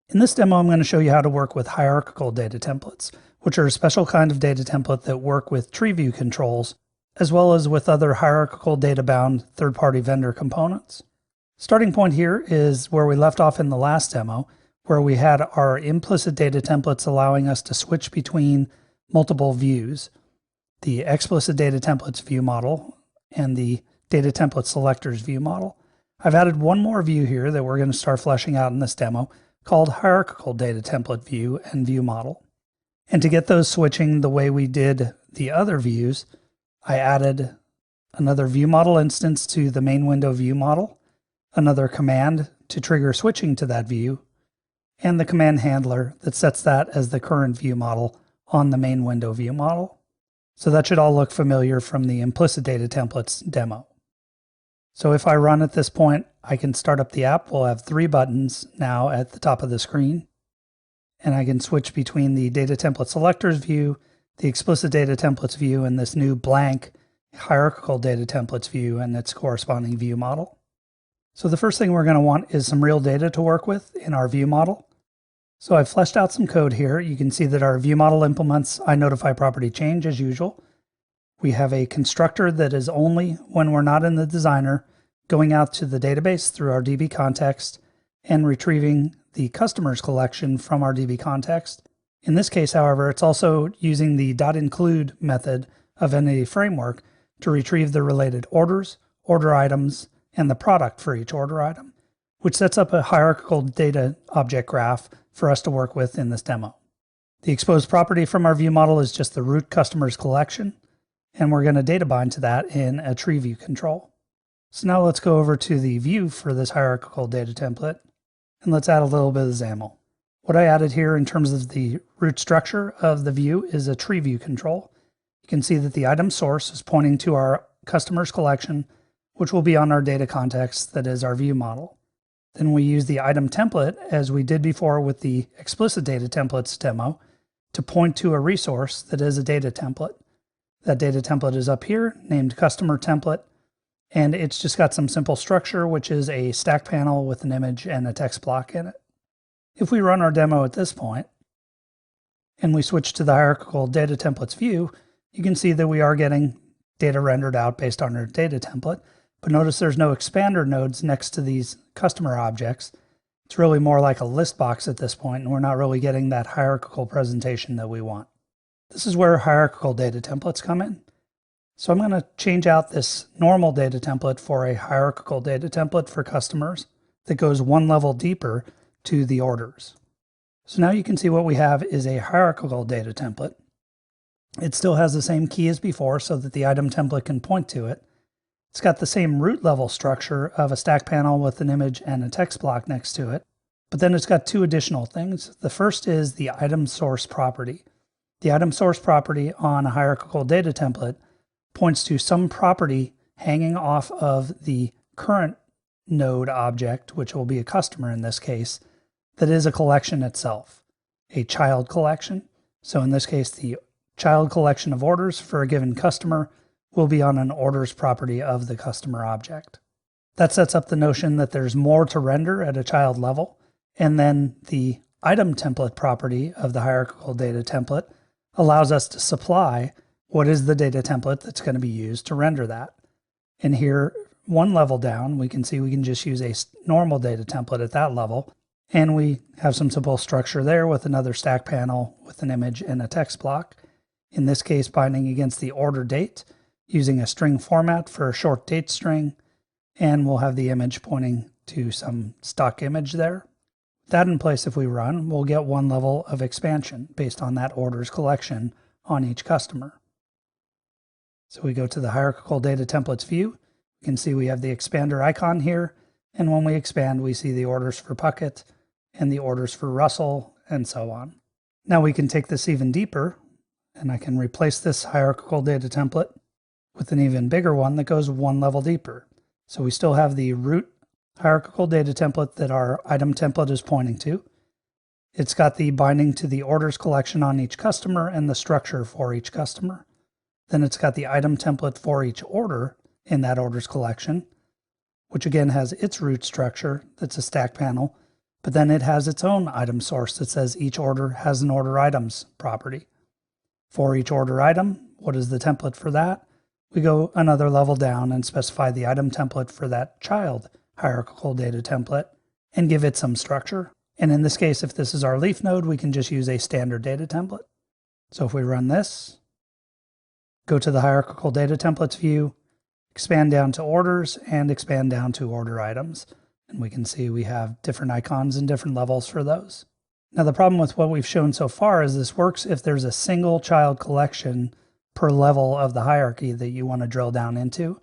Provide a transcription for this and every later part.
In this demo, I'm going to show you how to work with hierarchical data templates, which are a special kind of data template that work with tree view controls, as well as with other hierarchical data-bound third-party vendor components. Starting point here is where we left off in the last demo, where we had our implicit data templates allowing us to switch between multiple views, the explicit data templates view model and the data template selectors view model. I've added one more view here that we're going to start fleshing out in this demo, called hierarchical data template view and view model. And to get those switching the way we did the other views, I added another view model instance to the main window view model, another command to trigger switching to that view, and the command handler that sets that as the current view model on the main window view model. So that should all look familiar from the implicit data templates demo. So if I run at this point, I can start up the app. We'll have 3 buttons now at the top of the screen. And I can switch between the data template selectors view, the explicit data templates view, and this new blank hierarchical data templates view and its corresponding view model. So the first thing we're going to want is some real data to work with in our view model. So I've fleshed out some code here. You can see that our view model implements iNotifyPropertyChange as usual. We have a constructor that is only when we're not in the designer, going out to the database through our DB context and retrieving the customers collection from our DB context. In this case, however, it's also using the .include method of Entity Framework to retrieve the related orders, order items, and the product for each order item, which sets up a hierarchical data object graph for us to work with in this demo. The exposed property from our view model is just the root customers collection, and we're going to data bind to that in a tree view control. So now let's go over to the view for this hierarchical data template, and let's add a little bit of XAML. What I added here in terms of the root structure of the view is a tree view control. You can see that the item source is pointing to our customers collection, which will be on our data context that is our view model. Then we use the item template, as we did before with the explicit data templates demo, to point to a resource that is a data template. That data template is up here, named customer template, and it's just got some simple structure, which is a stack panel with an image and a text block in it. If we run our demo at this point, and we switch to the hierarchical data templates view, you can see that we are getting data rendered out based on our data template, but notice there's no expander nodes next to these customer objects. It's really more like a list box at this point, and we're not really getting that hierarchical presentation that we want. This is where hierarchical data templates come in. So I'm going to change out this normal data template for a hierarchical data template for customers that goes one level deeper to the orders. So now you can see what we have is a hierarchical data template. It still has the same key as before so that the item template can point to it. It's got the same root level structure of a stack panel with an image and a text block next to it. But then it's got 2 additional things. The first is the item source property. The item source property on a hierarchical data template points to some property hanging off of the current node object, which will be a customer in this case, that is a collection itself, a child collection. So in this case, the child collection of orders for a given customer will be on an orders property of the customer object. That sets up the notion that there's more to render at a child level, and then the item template property of the hierarchical data template allows us to supply what is the data template that's going to be used to render that. And here, one level down, we can see we can just use a normal data template at that level, and we have some simple structure there with another stack panel with an image and a text block. In this case, binding against the order date using a string format for a short date string, and we'll have the image pointing to some stock image there. That in place, if we run, we'll get one level of expansion based on that orders collection on each customer. So we go to the hierarchical data templates view. You can see we have the expander icon here, and when we expand, we see the orders for Puckett and the orders for Russell, and so on. Now we can take this even deeper, and I can replace this hierarchical data template with an even bigger one that goes one level deeper. So we still have the root hierarchical data template that our item template is pointing to. It's got the binding to the orders collection on each customer and the structure for each customer. Then it's got the item template for each order in that orders collection, which again has its root structure that's a stack panel but then it has its own item source that says each order has an order items property. For each order item, what is the template for that? We go another level down and specify the item template for that child hierarchical data template and give it some structure. And in this case, if this is our leaf node, we can just use a standard data template. So if we run this, go to the hierarchical data templates view, expand down to orders and expand down to order items. And we can see we have different icons and different levels for those. Now the problem with what we've shown so far is this works if there's a single child collection per level of the hierarchy that you want to drill down into.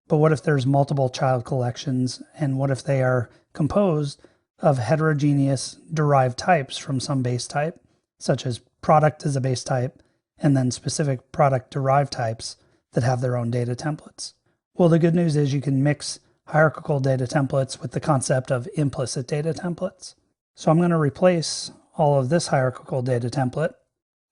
But what if there's multiple child collections, and what if they are composed of heterogeneous derived types from some base type, such as product as a base type, and then specific product derived types that have their own data templates? Well, the good news is you can mix hierarchical data templates with the concept of implicit data templates. So I'm going to replace all of this hierarchical data template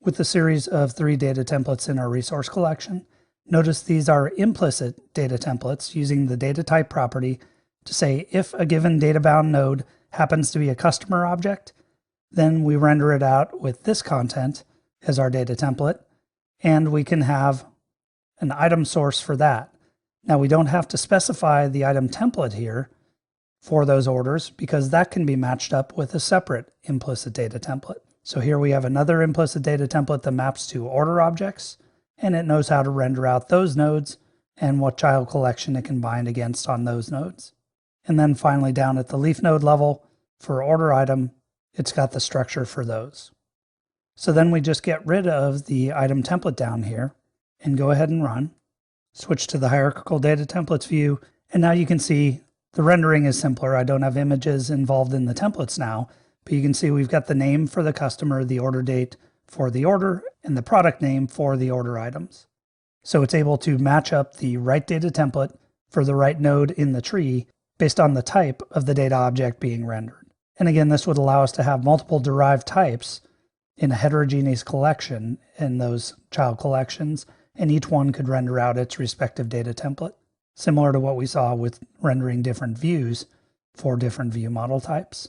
with the series of 3 data templates in our resource collection. Notice these are implicit data templates using the data type property to say if a given data bound node happens to be a customer object, then we render it out with this content as our data template, and we can have an item source for that. Now we don't have to specify the item template here for those orders because that can be matched up with a separate implicit data template. So here we have another implicit data template that maps to order objects, and it knows how to render out those nodes and what child collection it can bind against on those nodes. And then finally down at the leaf node level for order item, it's got the structure for those. So then we just get rid of the item template down here and go ahead and run. Switch to the hierarchical data templates view, and now you can see the rendering is simpler. I don't have images involved in the templates now, but you can see we've got the name for the customer, the order date for the order, and the product name for the order items. So it's able to match up the right data template for the right node in the tree based on the type of the data object being rendered. And again, this would allow us to have multiple derived types in a heterogeneous collection in those child collections, and each one could render out its respective data template, similar to what we saw with rendering different views for different view model types.